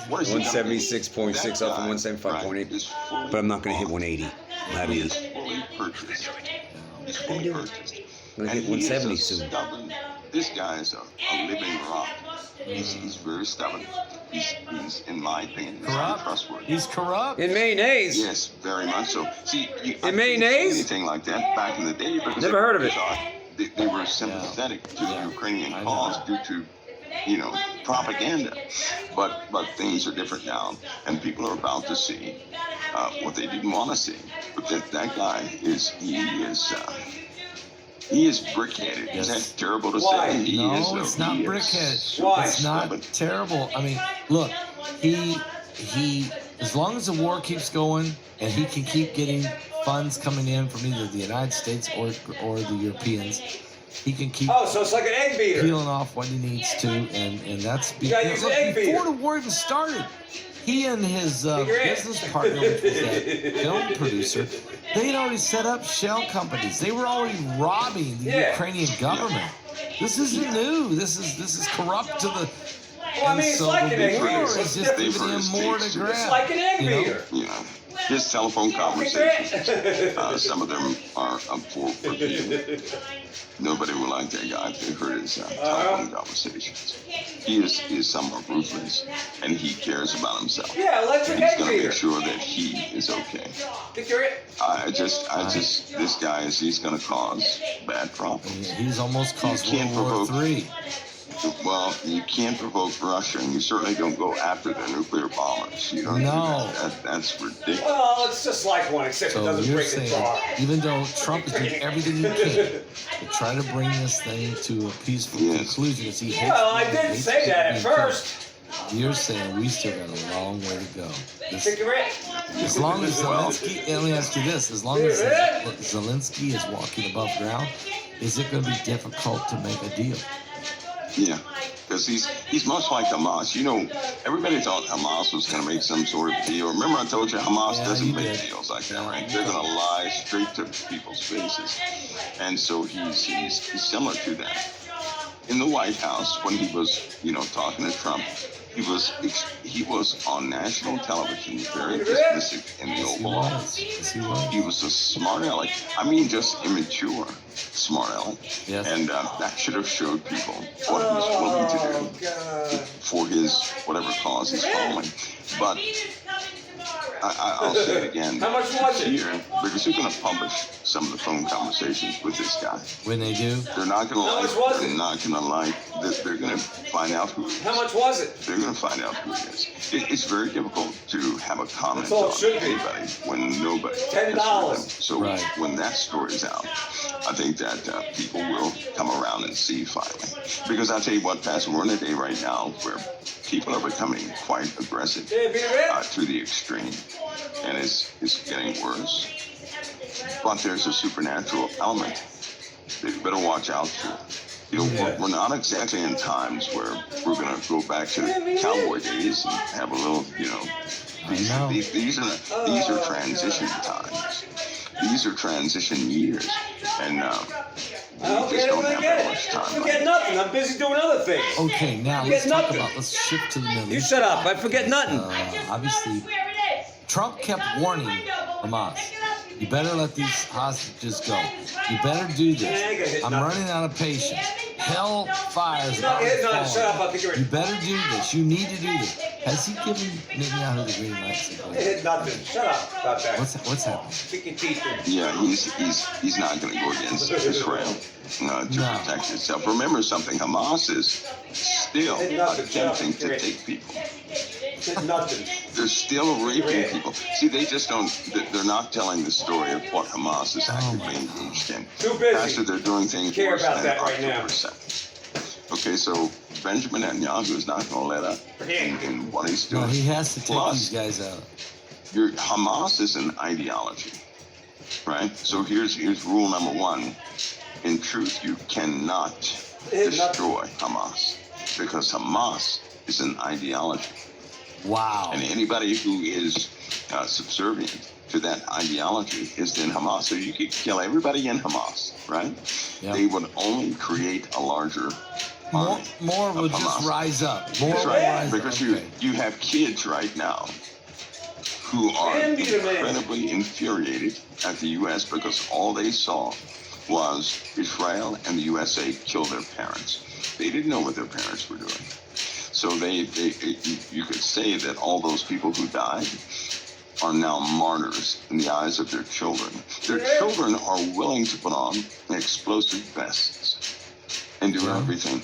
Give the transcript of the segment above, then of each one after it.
What is he gonna do? 176.6 That up from guy, 175.8. is fully But I'm not going to hit bought. 180. How do He you? is fully purchased. He's fully purchased. I'm going to And hit he is 170 a soon. stubborn. This guy is a living rock. He's very stubborn. He's in my opinion, he's Corrupt. untrustworthy. He's corrupt. In mayonnaise. Yes, very much so. See, I couldn't mayonnaise? see anything like that back in the day because Never heard of it. They were sympathetic to the Ukrainian cause due to, propaganda. But things are different now, and people are about to see what they didn't want to see. But that guy he is brickheaded. Is that terrible to Why? say? No, it's not brickheaded. Why? It's not terrible. I mean, look, he, as long as the war keeps going and he can keep getting funds coming in from either the United States or the Europeans, he can keep Oh, so it's like an egg beater. peeling off what he needs to, and that's You gotta use an egg before beater. the war even started. He and his business partner, which was that film producer, they had already set up shell companies. They were already robbing the Ukrainian government. This isn't new. This is corrupt to the. Well, I mean, it's so like the an egg war beater. is What's just different? giving him more to grab. It's like an egg you know? beater. His telephone conversations, some of them are up for review. Nobody will like that guy if they heard his telephone conversations. He is somewhat ruthless, and he cares about himself. Yeah, electric He's egg going to beater. make sure that he is okay. This guy he's going to cause bad problems. He's almost caused You can't World War provoke- III. Well, you can't provoke Russia, and you certainly don't go after the nuclear bombers. You don't do No. that. That's ridiculous. Well, it's just like one, except it So doesn't you're break the saying, jar. even though Trump is doing everything he can to try to bring this thing to a peaceful conclusion, as he hates Well, I war, didn't hates say that at people being killed, first. you're saying we still got a long way to go. Cigarette. As long as Zelensky, let me ask you this: as long as Zelensky is walking above ground, is it going to be difficult to make a deal? Yeah, because he's much like Hamas. Everybody thought Hamas was going to make some sort of deal. Remember I told you Hamas doesn't make deals like that, right? They're going to lie straight to people's faces. And so he's similar to that. In the White House, when he was, talking to Trump, he was on national television, very dismissive in the Oval Office. He was a smart aleck. I mean, just immature smart aleck. Yes. And that should have showed people what he was willing to do for his whatever cause he's following. But I'll say it again. How much was it? Here, because you're going to publish some of the phone conversations with this guy. When they do, They're not going to How like. much was They're it? not going to like. They're going to find out who. How much was it? They're going to find out who it is. It's very difficult to have a comment That's all it on should be. anybody when nobody has $10. heard them. So Right. when that story's out, I think that people will come around and see finally. Because I tell you what, Pastor, we're in a day right now where people are becoming quite aggressive to the extreme, and it's getting worse. But there's a supernatural element that you better watch out for. We're not exactly in times where we're going to go back to the cowboy days and have a little, these are transition times. These are transition years, and we just don't have that much time. You get nothing. I'm busy doing other things. okay. Now You let's get talk nothing. about. Let's shift to the Middle You East. shut up. I forget nothing. Obviously, Trump kept warning Hamas, you better let these hostages go. You better do this. I'm running out of patience. Hell fires. Shut up. I'll think you're You better do this. You need to do this. Has he given Netanyahu the green light? hit nothing. Shut up about that. What's happening? Stick your teeth in. Yeah, he's not going to go against Israel to protect itself. Remember something: Hamas is still attempting to take people. Hit nothing. They're still raping people. See, they just don't. They're not telling the story of what Hamas is actively engaged in. Too busy. Actually, they're doing things Care worse about than that right now. October 7th. Okay, so Benjamin Netanyahu is not going to let up in what he's doing. No, he has to take Plus, these guys out. Hamas is an ideology, right? So here's rule number one. In truth, you cannot destroy Hamas because Hamas is an ideology. Wow. And anybody who is subservient to that ideology is in Hamas. So you could kill everybody in Hamas, right? Yep. They would only create a larger army. more will of just Hamas. rise up. More That's will right. rise up. Because Okay. you have kids right now who are incredibly infuriated at the U.S. because all they saw was Israel and the USA kill their parents. They didn't know what their parents were doing. So you could say that all those people who died are now martyrs in the eyes of their children. Their children are willing to put on explosive vests and do everything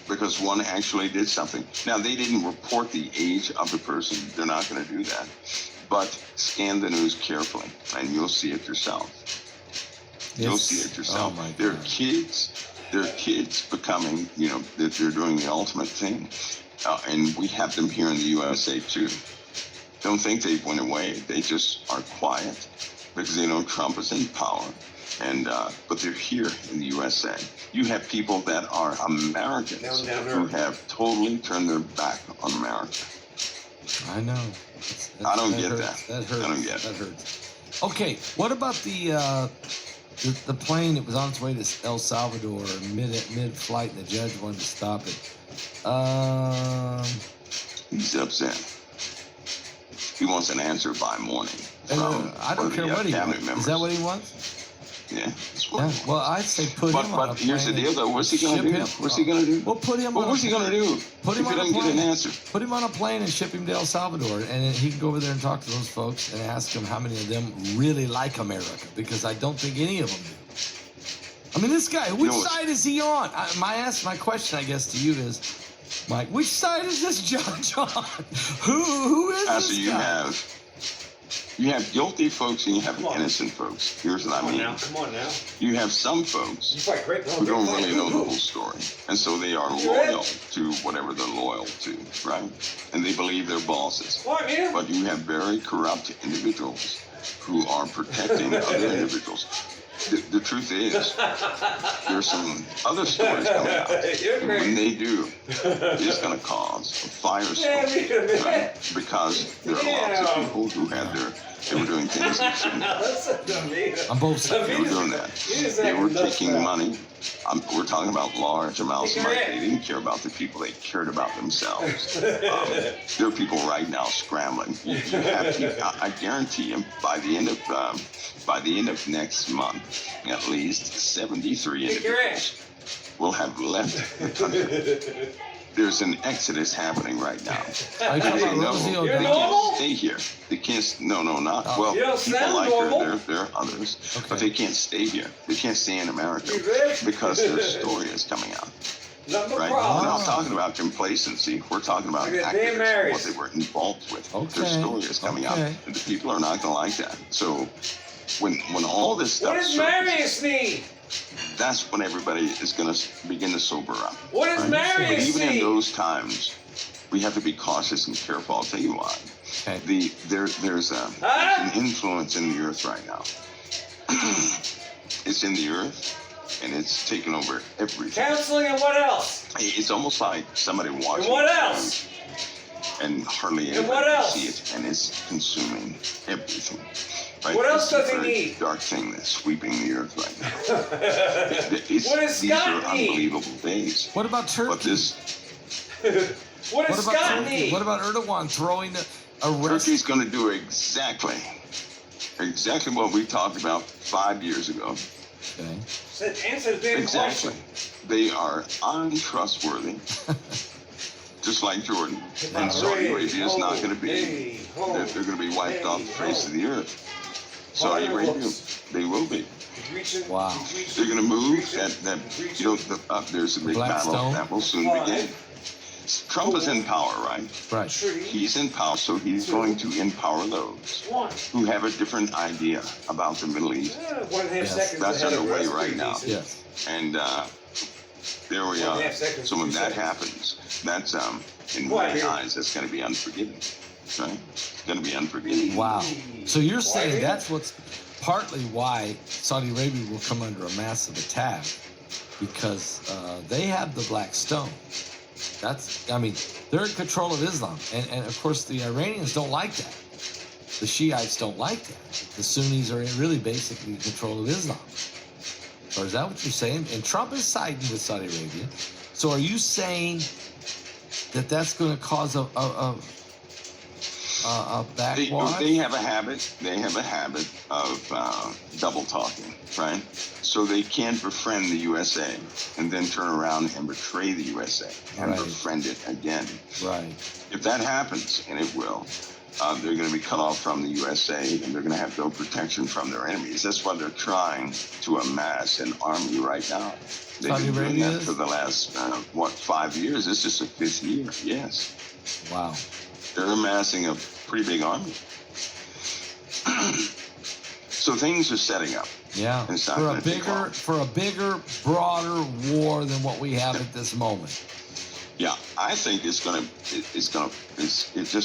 because one actually did something. Now, they didn't report the age of the person. They're not going to do that. But scan the news carefully, and you'll see it yourself. You'll see it yourself. Oh my Their God. kids becoming, that they're doing the ultimate thing. And we have them here in the USA too. Don't think they went away. They just are quiet because they know Trump is in power. And but they're here in the USA. You have people that are Americans who have totally turned their back on America. I know. I don't get hurts. that. That hurts. I don't get that hurts. Okay, what about the plane that was on its way to El Salvador mid-flight, and the judge wanted to stop it? He's upset. He wants an answer by morning. I don't care what he wants. Is that what he wants? Yeah. Yeah. Well, I'd say put him on a plane. But here's the deal, though. What's he going to ship do? him- What's he going to do? Well, put him Well, on. what's he going to do Put him if he on a doesn't get plane. an answer? Put him on a plane and ship him to El Salvador, and then he can go over there and talk to those folks and ask them how many of them really like America, because I don't think any of them do. I mean, this guy, which side is he on? My question, I guess, to you is, Mike, which side is this judge on? Who is Pastor, this guy? You have guilty folks and you have innocent folks. Here's what I mean. Come on now. You have some folks You fight great. who don't really know the whole story. And so they are loyal to whatever they're loyal to, right? And they believe they're bosses. What, man? But you have very corrupt individuals who are protecting other individuals. The truth is, there's some other stories coming out. And when they do, it's going to cause a firestorm, right? Because there are lots of people who they were doing things they shouldn't have. On both sides. They were doing that. They were taking money. We're talking about large amounts of money. They didn't care about the people. They cared about themselves. There are people right now scrambling. You have people, I guarantee you, by the end of next month, at least 73 individuals will have left the country. There's an exodus happening right now. I They know. know Rosie they O'Donnell. can't stay here. They can't. No, not. Well, You don't people sound like normal. her. There are others, but Okay. they can't stay here. They can't stay in America You ready? because their story is coming out. Nothing but Right? We're problems. not talking about complacency. We're talking about Look at Dan activism, Maris. what they were involved with. Their Okay. story is coming out, Okay. and the people are not going to like that. So when all this stuff What does surfaces, Marius need? that's when everybody is going to begin to sober up. What does But Marius even in need? those times, we have to be cautious and careful. I'll tell you why. Okay. There's an influence in the earth right now. It's in the earth, and it's taken over everything. Counseling and what else? It's almost like somebody watching. And what the else? news, and hardly And anybody what can else? see it, and it's consuming everything. Right? What else It's a does he very need? Dark thing that's sweeping the earth right now. What does These are Scott need? unbelievable days. What about Turkey? But this What does What about Scott Turkey? need? What about Erdogan throwing a rest? Turkey's going to do exactly what we talked about 5 years ago. Okay. Answer the damn Exactly. question. They are untrustworthy, just like Jordan. And Saudi Arabia is not going to be. They're going to be wiped off the face of the earth. Saudi Arabia, they will be. Wow. They're going to move. There's a big battle Blackstone. that will soon begin. Trump is in power, right? Right. He's in power, so he's going to empower those who have a different idea about the Middle East. 1.5 seconds That's ahead of underway us. right now. Yes. And there we are. So when that happens, that's in my eyes, that's going to be unforgiving. Right? It's going to be unforgiving. Wow. So you're saying that's what's partly why Saudi Arabia will come under a massive attack, because they have the Black Stone. They're in control of Islam. And of course, the Iranians don't like that. The Shiites don't like that. The Sunnis are really basically in control of Islam. Or is that what you're saying? And Trump is siding with Saudi Arabia. So are you saying that that's going to cause a backwash? They have a habit. They have a habit of double talking, right? So they can't befriend the USA and then turn around and betray the USA and befriend it again. Right. If that happens, and it will, they're going to be cut off from the USA, and they're going to have no protection from their enemies. That's why they're trying to amass an army right now. They've been doing that for the last, 5 years? This is the 5th year, yes. Wow. They're amassing a pretty big army. So things are setting up. Yeah, for a bigger, broader war than what we have at this moment. Yeah, I think it just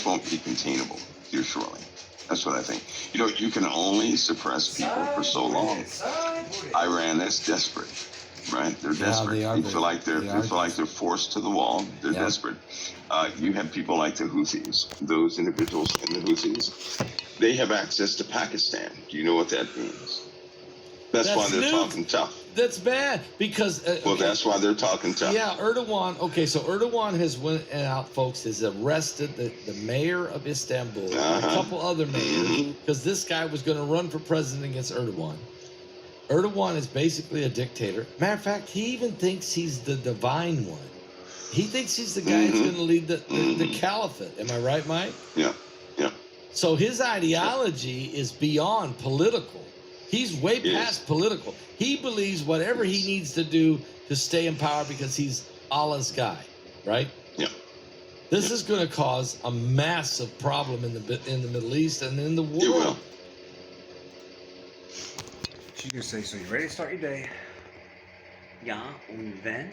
won't be containable here shortly. That's what I think. You know, you can only suppress people for so long. Iran is desperate, right? They're desperate. They feel like they're forced to the wall. They're desperate. You have people like the Houthis. Those individuals in the Houthis, they have access to Pakistan. Do you know what that means? That's why they're talking tough. That's bad because. Well, that's why they're talking tough. Yeah, Erdogan. Okay, so Erdogan has went out, folks. Has arrested the mayor of Istanbul, and a couple other mayors, because this guy was going to run for president against Erdogan. Erdogan is basically a dictator. Matter of fact, he even thinks he's the divine one. He thinks he's the guy who's going to lead the caliphate. Am I right, Mike? Yeah, yeah. So his ideology is beyond political. He's way past political. He believes whatever he needs to do to stay in power because he's Allah's guy, right? Yeah. This is going to cause a massive problem in the Middle East and in the world. It will. She's gonna say, "So you ready to start your day?" Ja, und wenn?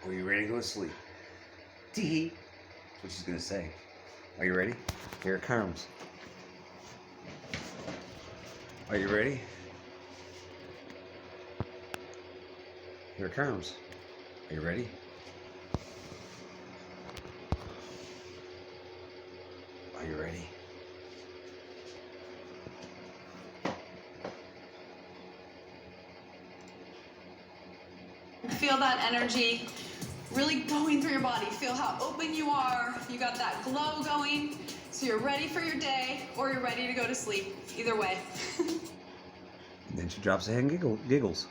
Or you ready to go to sleep? Tee. That's what she's gonna say. Are you ready? Here it comes. Are you ready? Here it comes. Are you ready? Are you ready? Feel that energy really going through your body. Feel how open you are. You got that glow going. So you're ready for your day or you're ready to go to sleep. Either way. And then she drops her head and giggles.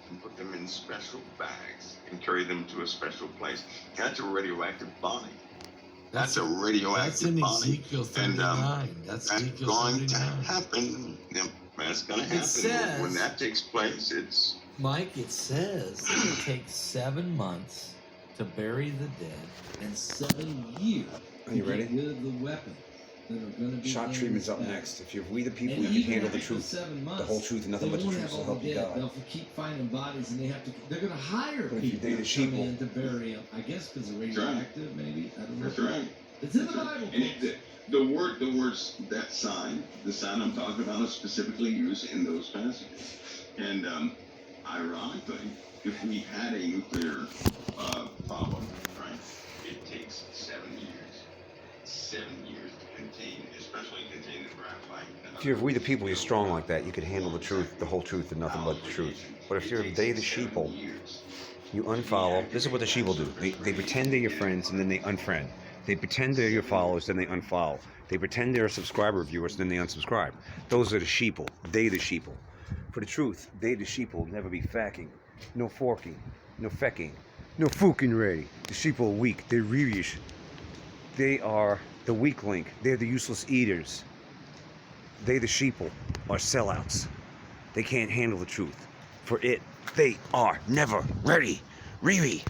And put them in special bags and carry them to a special place. That's a radioactive body. That's a radioactive body. Ezekiel 39. That's going to happen. That's going to happen. Says, when that takes place, it's... Mike, it says it will take 7 months to bury the dead and 7 years Are you ready? to get rid of the weapon that are going to be Shot treatment's up next. If you're we the people, you can handle the truth. The whole truth and nothing but the truth. So help you God. They'll keep finding bodies, and they're going to hire But if you people date the to come sheeple, in to bury them. I guess because they're radioactive, maybe. I don't know. That's right. It's in the Bible. And the words, that sign, the sign I'm talking about, is specifically used in those passages. And ironically, if we had a nuclear problem, right, it takes 7 years. 7 years to contain, especially contain the graphite. if you're we the people, you're strong like that. You could handle the truth, the whole truth, and nothing but the truth. But if you're they the sheeple, you unfollow. This is what the sheeple do. They pretend they're your friends and then they unfriend. They pretend they're your followers, then they unfollow. They pretend they're subscriber viewers, then they unsubscribe. Those are the sheeple. They the sheeple. For the truth, they the sheeple never be facking. No forking. No fecking. No fucking ready. The sheeple are weak. They're rearish. They are the weak link. They're the useless eaters. They the sheeple are sellouts. They can't handle the truth. For it, they are never ready. Riri.